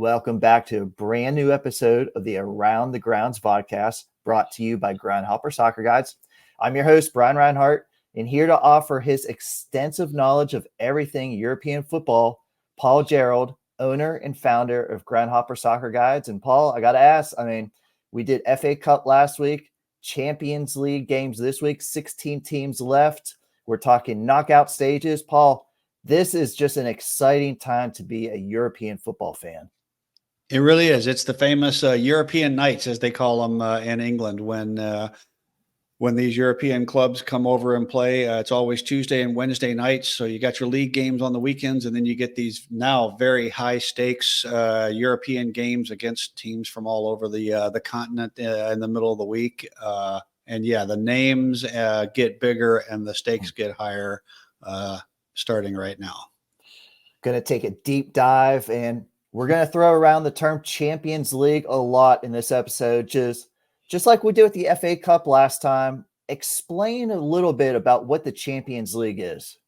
welcome back to a brand new episode of the Around the Grounds Vodcast, brought to you by Groundhopper Soccer Guides. I'm your host, Brian Reinhart, and here to offer his extensive knowledge of everything European football, Paul Gerald, owner and founder of Groundhopper Soccer Guides. And Paul, I got to ask, we did FA Cup last week, Champions League games this week, 16 teams left. We're talking knockout stages. Paul, this is just an exciting time to be a European football fan. It really is. It's the famous European nights, as they call them in England, when these European clubs come over and play. It's always Tuesday and Wednesday nights. So you got your league games on the weekends, and then you get these now very high stakes European games against teams from all over the continent in the middle of the week. And yeah, the names get bigger and the stakes get higher starting right now. Going to take a deep dive, and we're going to throw around the term Champions League a lot in this episode, just like we did with the FA Cup last time. Explain a little bit about what the Champions League is.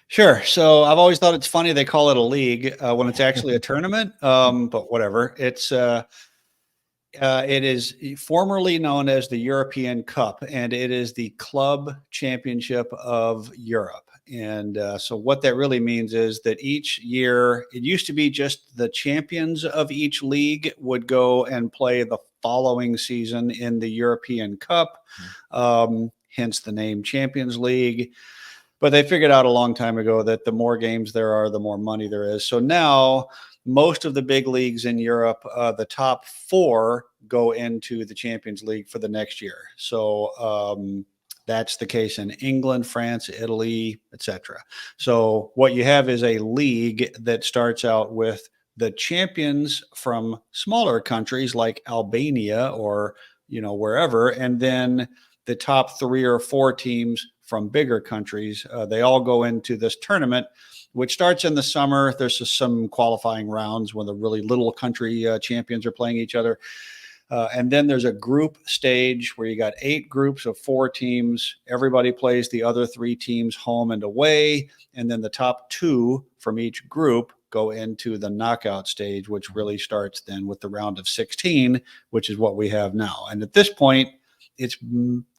Sure. So I've always thought it's funny they call it a league when it's actually a tournament, but whatever. It is formerly known as the European Cup, and it is the club championship of Europe. And so what that really means is that each year, it used to be just the champions of each league would go and play the following season in the European Cup, hence the name Champions League. But they figured out a long time ago that the more games there are, the more money there is. So now most of the big leagues in Europe, the top four go into the Champions League for the next year. So that's the case in England, France, Italy, etc. So what you have is a league that starts out with the champions from smaller countries like Albania or, wherever, and then the top 3 or 4 teams from bigger countries. They all go into this tournament, which starts in the summer. There's just some qualifying rounds when the really little country champions are playing each other. And then there's a group stage where you got 8 groups of 4 teams. Everybody plays the other 3 teams home and away. And then the top 2 from each group go into the knockout stage, which really starts then with the round of 16, which is what we have now. And at this point, it's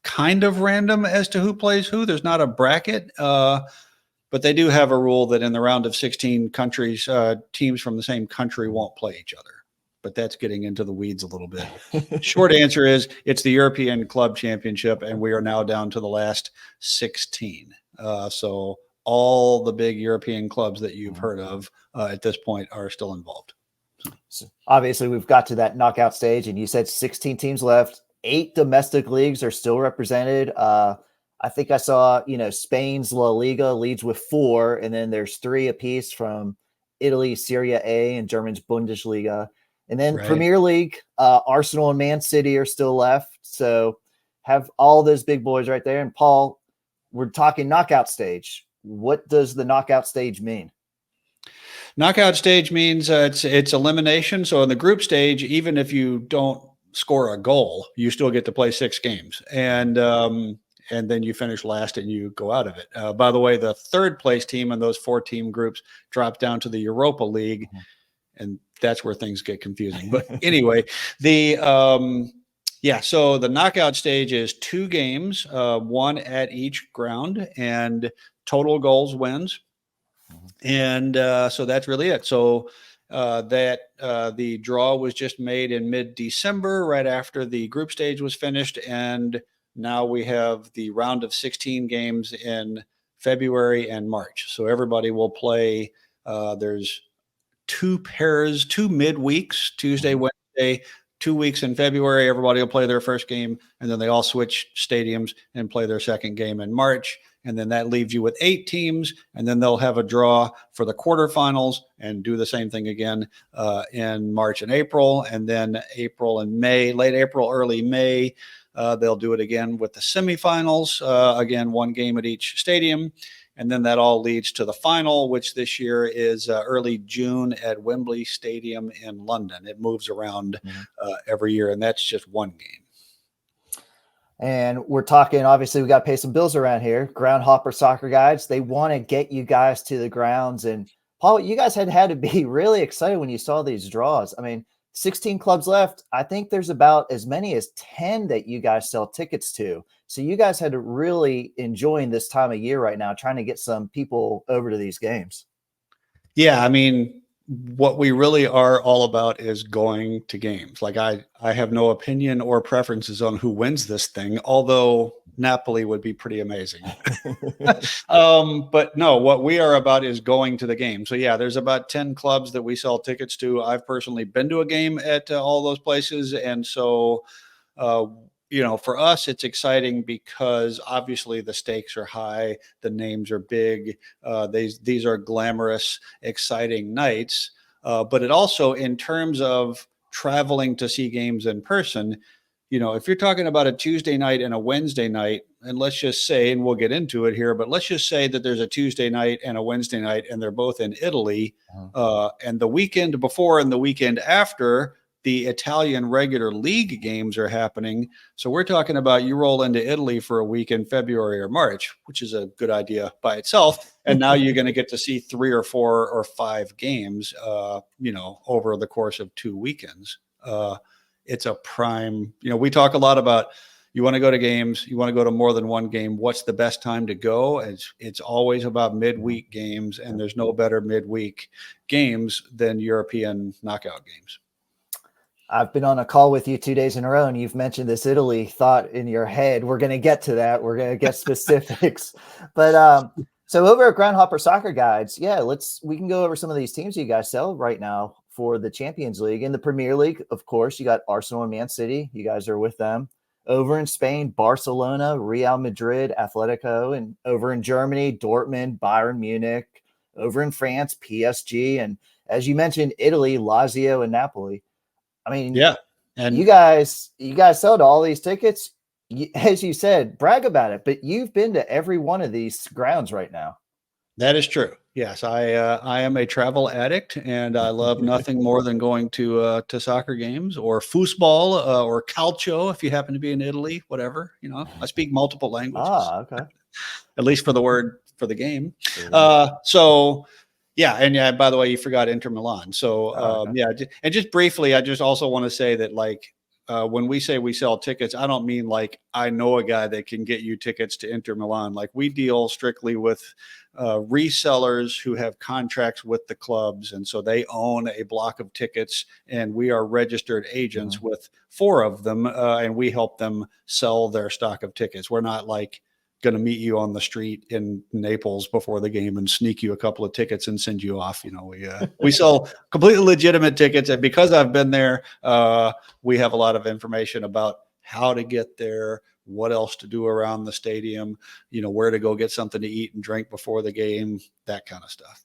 kind of random as to who plays who. There's not a bracket, but they do have a rule that in the round of 16 countries, teams from the same country won't play each other. But that's getting into the weeds a little bit. Short answer is it's the European Club Championship, and we are now down to the last 16. So all the big European clubs that you've heard of at this point are still involved. So obviously, we've got to that knockout stage, and you said 16 teams left. 8 domestic leagues are still represented. I think I saw, Spain's La Liga leads with 4, and then there's 3 apiece from Italy, Serie A, and German's Bundesliga. And then right. Premier League, Arsenal and Man City are still left. So have all those big boys right there. And Paul, we're talking knockout stage. What does the knockout stage mean? Knockout stage means it's elimination. So in the group stage, even if you don't score a goal, you still get to play 6 games. And then you finish last and you go out of it. By the way, the third place team in those 4 team groups drops down to the Europa League. And that's where things get confusing. But anyway, so the knockout stage is 2 games, 1 at each ground, and total goals wins. And so that's really it. So the draw was just made in mid-December, right after the group stage was finished. And now we have the round of 16 games in February and March. So everybody will play. There's 2 midweeks, Tuesday, Wednesday, 2 weeks in February. Everybody will play their first game, and then they all switch stadiums and play their second game in March. And then that leaves you with 8 teams, and then they'll have a draw for the quarterfinals and do the same thing again in March and April. And then April and May, late April, early May, they'll do it again with the semifinals, again, 1 game at each stadium. And then that all leads to the final, which this year is early June at Wembley Stadium in London. It moves around every year, and that's just 1 game. And we're talking, obviously, we got to pay some bills around here. Groundhopper Soccer Guides, they want to get you guys to the grounds. And Paul, you guys had to be really excited when you saw these draws. I mean, 16 clubs left. I think there's about as many as 10 that you guys sell tickets to. So you guys had to really enjoying this time of year right now, trying to get some people over to these games. Yeah, I mean, what we really are all about is going to games. Like I have no opinion or preferences on who wins this thing, although Napoli would be pretty amazing. But no, what we are about is going to the game. So yeah, there's about 10 clubs that we sell tickets to. I've personally been to a game at all those places. And so, uh, for us, it's exciting because obviously the stakes are high, the names are big. These are glamorous, exciting nights. But it also, in terms of traveling to see games in person, if you're talking about a Tuesday night and a Wednesday night, and let's just say, and we'll get into it here, but let's just say that there's a Tuesday night and a Wednesday night, and they're both in Italy, and the weekend before and the weekend after, the Italian regular league games are happening. So we're talking about you roll into Italy for a week in February or March, which is a good idea by itself. And now you're going to get to see 3 or 4 or 5 games, over the course of 2 weekends. It's a prime, we talk a lot about, you want to go to games, you want to go to more than one game. What's the best time to go? It's always about midweek games, and there's no better midweek games than European knockout games. I've been on a call with you 2 days in a row, and you've mentioned this Italy thought in your head. We're going to get to that. We're going to get specifics. But so over at Groundhopper Soccer Guides, we can go over some of these teams you guys sell right now for the Champions League. In the Premier League, of course, you got Arsenal and Man City. You guys are with them. Over in Spain, Barcelona, Real Madrid, Atletico, and over in Germany, Dortmund, Bayern Munich. Over in France, PSG, and as you mentioned, Italy, Lazio, and Napoli. I mean, yeah, and you guys sold all these tickets. As you said, brag about it. But you've been to every one of these grounds right now. That is true. Yes, I am a travel addict, and I love nothing more than going to soccer games or foosball or calcio if you happen to be in Italy. Whatever, I speak multiple languages. Okay. At least for the word for the game. So. Yeah, and by the way, you forgot Inter Milan. So okay. And just briefly, I just also want to say that when we say we sell tickets, I don't mean like I know a guy that can get you tickets to Inter Milan. Like we deal strictly with resellers who have contracts with the clubs, and so they own a block of tickets, and we are registered agents with 4 of them, and we help them sell their stock of tickets. We're not like going to meet you on the street in Naples before the game and sneak you a couple of tickets and send you off. We sell completely legitimate tickets, and because I've been there, we have a lot of information about how to get there, what else to do around the stadium, where to go get something to eat and drink before the game, that kind of stuff.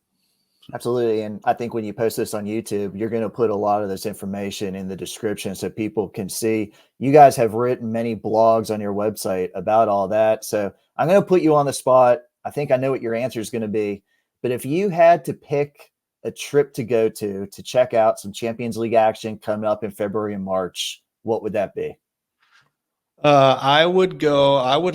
Absolutely. And I think when you post this on YouTube, you're going to put a lot of this information in the description so people can see. You guys have written many blogs on your website about all that. So I'm going to put you on the spot. I think I know what your answer is going to be. But if you had to pick a trip to go to check out some Champions League action coming up in February and March, what would that be? I would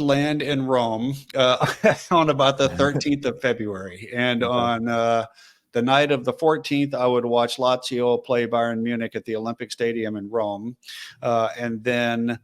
land in Rome on about the 13th of February. And on the night of the 14th, I would watch Lazio play Bayern Munich at the Olympic Stadium in Rome. And then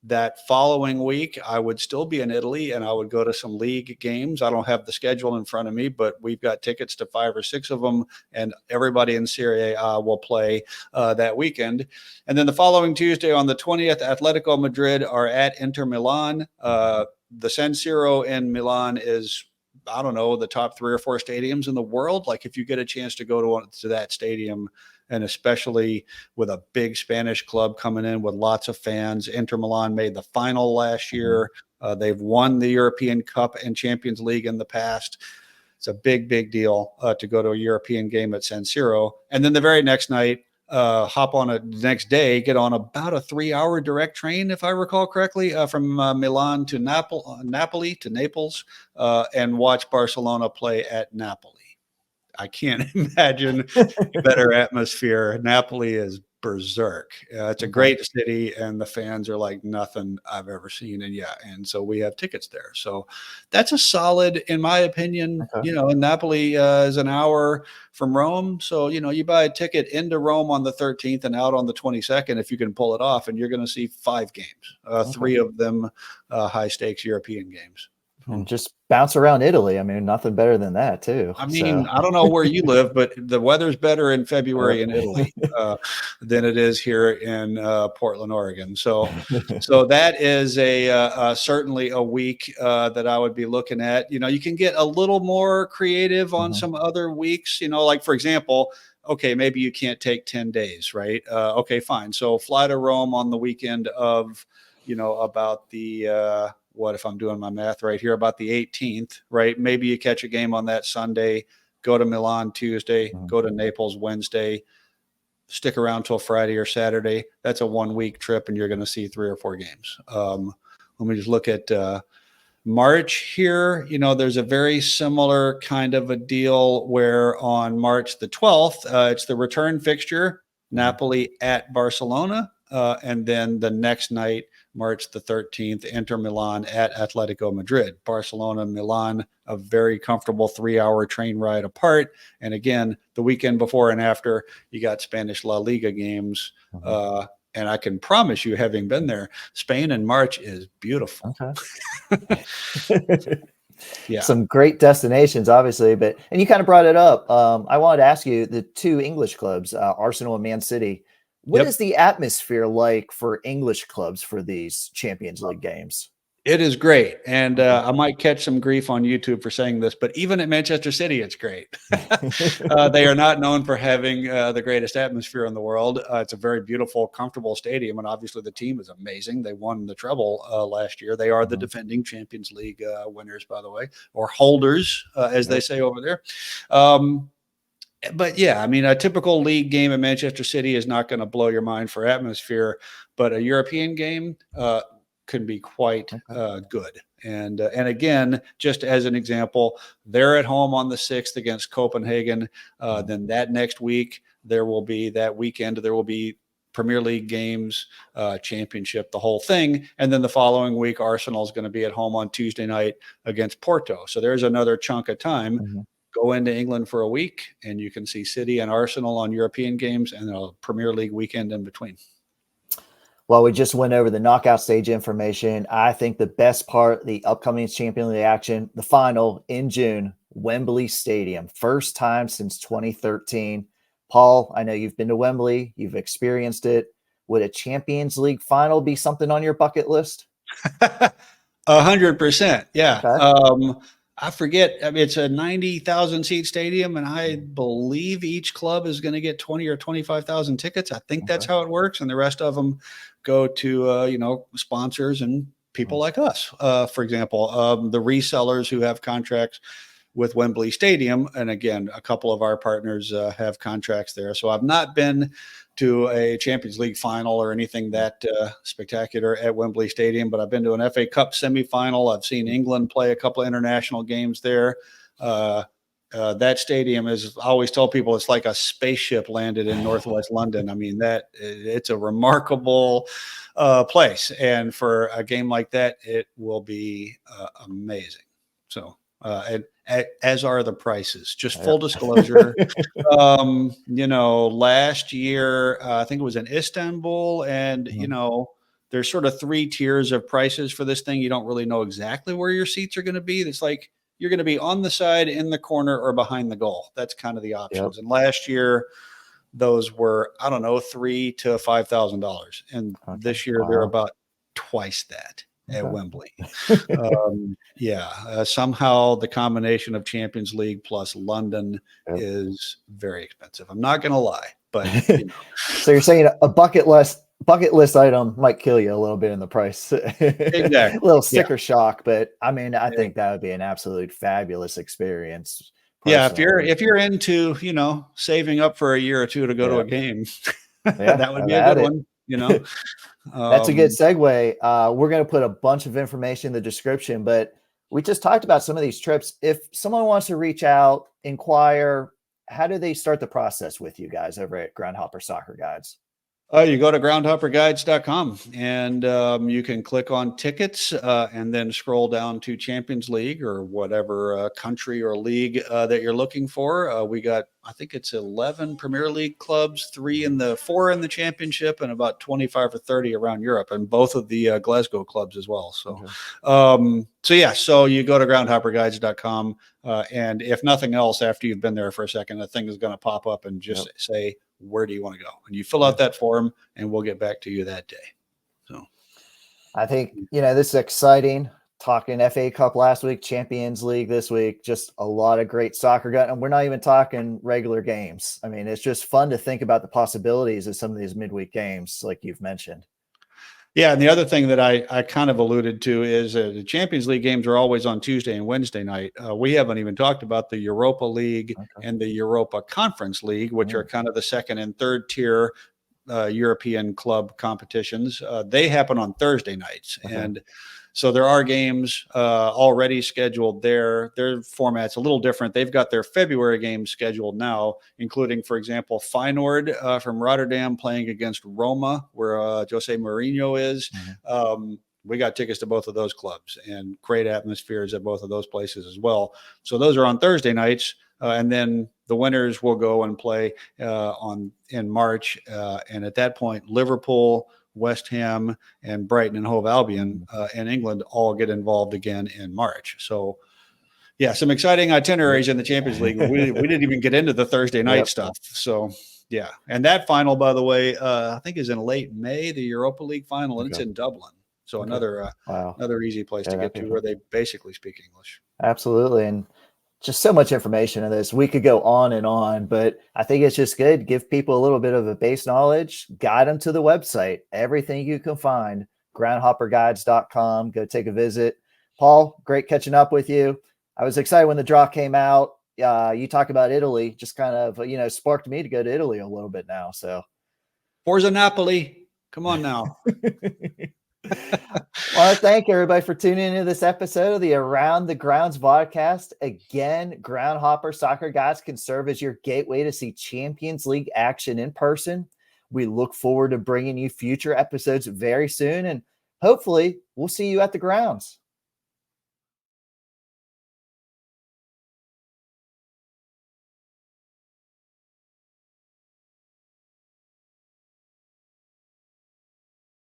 that following week, I would still be in Italy, and I would go to some league games. I don't have the schedule in front of me, but we've got tickets to 5 or 6 of them, and everybody in Serie A will play that weekend. And then the following Tuesday on the 20th, Atletico Madrid are at Inter Milan. The San Siro in Milan is, I don't know, the top 3 or 4 stadiums in the world. Like if you get a chance to go to that stadium, and especially with a big Spanish club coming in with lots of fans. Inter Milan made the final last year. They've won the European Cup and Champions League in the past. It's a big, big deal to go to a European game at San Siro. And then the very next night, hop on the next day, get on about a 3-hour direct train, if I recall correctly, from Milan to Napoli to Naples, and watch Barcelona play at Napoli. I can't imagine a better atmosphere. Napoli is berserk. It's a Okay. great city, and the fans are like nothing I've ever seen. And so we have tickets there. So that's a solid, in my opinion. Okay. And Napoli is an hour from Rome. So, you buy a ticket into Rome on the 13th and out on the 22nd, if you can pull it off, and you're going to see 5 games, Okay. 3 of them high stakes European games. And just bounce around Italy. I mean, nothing better than that too. I mean, I don't know where you live, but the weather's better in February in Italy than it is here in Portland, Oregon. So that is certainly a week that I would be looking at. You can get a little more creative on some other weeks. Like for example, okay, maybe you can't take 10 days, right? Okay, fine. So fly to Rome on the weekend of, about the what if I'm doing my math right here, about the 18th, right? Maybe you catch a game on that Sunday, go to Milan Tuesday, go to Naples Wednesday, stick around till Friday or Saturday. That's a 1-week trip, and you're going to see 3 or 4 games. Let me just look at March here. There's a very similar kind of a deal where on March the 12th, it's the return fixture, Napoli at Barcelona. And then the next night, March the 13th, Inter Milan at Atletico Madrid. Barcelona, Milan, a very comfortable 3-hour train ride apart. And again, the weekend before and after, you got Spanish La Liga games. And I can promise you, having been there, Spain in March is beautiful. Okay. Yeah. Some great destinations, obviously, and you kind of brought it up. I wanted to ask you, the 2 English clubs, Arsenal and Man City. What is the atmosphere like for English clubs for these Champions League games? It is great. And I might catch some grief on YouTube for saying this, but even at Manchester City, it's great. They are not known for having the greatest atmosphere in the world. It's a very beautiful, comfortable stadium. And obviously the team is amazing. They won the treble last year. They are the defending Champions League winners, by the way, or holders, as they say over there. But yeah, I mean, a typical league game in Manchester City is not going to blow your mind for atmosphere, but a European game can be quite good. And again, just as an example, they're at home on the 6th against Copenhagen. Then that next week, there will be Premier League games, championship, the whole thing. And then the following week, Arsenal is going to be at home on Tuesday night against Porto. So there's another chunk of time. Go into England for a week, and you can see City and Arsenal on European games and a Premier League weekend in between. Well, we just went over the knockout stage information. I think the best part, the upcoming Champions League action, the final in June, Wembley Stadium. First time since 2013. Paul, I know you've been to Wembley. You've experienced it. Would a Champions League final be something on your bucket list? 100%. Yeah. Okay. I forget. I mean, it's a 90,000 seat stadium, and I believe each club is going to get 20 or 25,000 tickets. I think that's how it works. And the rest of them go to, sponsors and people like us. For example, the resellers who have contracts with Wembley Stadium. And again, a couple of our partners have contracts there. So I've not been to a Champions League final or anything that spectacular at Wembley Stadium, but I've been to an FA Cup semifinal. I've seen England play a couple of international games there. That stadium is, I always tell people, it's like a spaceship landed in Northwest London. I mean, it's a remarkable place. And for a game like that, it will be amazing. So, as are the prices. Just full disclosure. Last year, I think it was in Istanbul, and there's sort of 3 tiers of prices for this thing. You don't really know exactly where your seats are going to be. It's like you're going to be on the side, in the corner, or behind the goal. That's kind of the options. And last year, those were, I don't know, $3,000 to $5,000, and this year they're about twice that at Wembley. Somehow the combination of Champions League plus London is very expensive. I'm not going to lie, but So you're saying a bucket list item might kill you a little bit in the price. Exactly. A little sticker shock, but I mean, I think that would be an absolute fabulous experience. Personally. Yeah, if you're into, saving up for a year or two to go to a game, that would be a good one, That's a good segue. We're going to put a bunch of information in the description, but we just talked about some of these trips. If someone wants to reach out, inquire, how do they start the process with you guys over at Groundhopper Soccer Guides? You go to groundhopperguides.com and you can click on tickets and then scroll down to Champions League or whatever country or league that you're looking for. We got, I think it's 11 Premier League clubs, 4 in the championship, and about 25 or 30 around Europe, and both of the Glasgow clubs as well. So, so you go to groundhopperguides.com. And if nothing else, after you've been there for a second, a thing is going to pop up and just say, where do you want to go? And you fill out that form and we'll get back to you that day. So I think, this is exciting. Talking FA Cup last week, Champions League this week, just a lot of great soccer. And we're not even talking regular games. I mean, it's just fun to think about the possibilities of some of these midweek games, like you've mentioned. Yeah, and the other thing that I kind of alluded to is the Champions League games are always on Tuesday and Wednesday night. We haven't even talked about the Europa League and the Europa Conference League, which are kind of the second and third tier European club competitions. They happen on Thursday nights. And so there are games already scheduled there. Their format's a little different. They've got their February games scheduled now, including, for example, Feyenoord from Rotterdam playing against Roma, where Jose Mourinho is. We got tickets to both of those clubs and great atmospheres at both of those places as well. So those are on Thursday nights. And then the winners will go and play in March. And at that point, Liverpool, West Ham, and Brighton and Hove Albion in England all get involved again in March. So, yeah, some exciting itineraries in the Champions League. We didn't even get into the Thursday night stuff. So, yeah. And that final, by the way, I think is in late May, the Europa League final, and it's in Dublin. So another easy place to get to where they basically speak English. Absolutely. And just so much information in this. We could go on, but I think it's just good. Give people a little bit of a base knowledge, guide them to the website, everything you can find, groundhopperguides.com. Go take a visit. Paul, great catching up with you. I was excited when the draw came out. You talk about Italy, just kind of, sparked me to go to Italy a little bit now. So Forza Napoli. Come on now. I want to thank everybody for tuning into this episode of the Around the Grounds Vodcast. Again, Groundhopper Soccer Guides can serve as your gateway to see Champions League action in person. We look forward to bringing you future episodes very soon, and hopefully we'll see you at the grounds.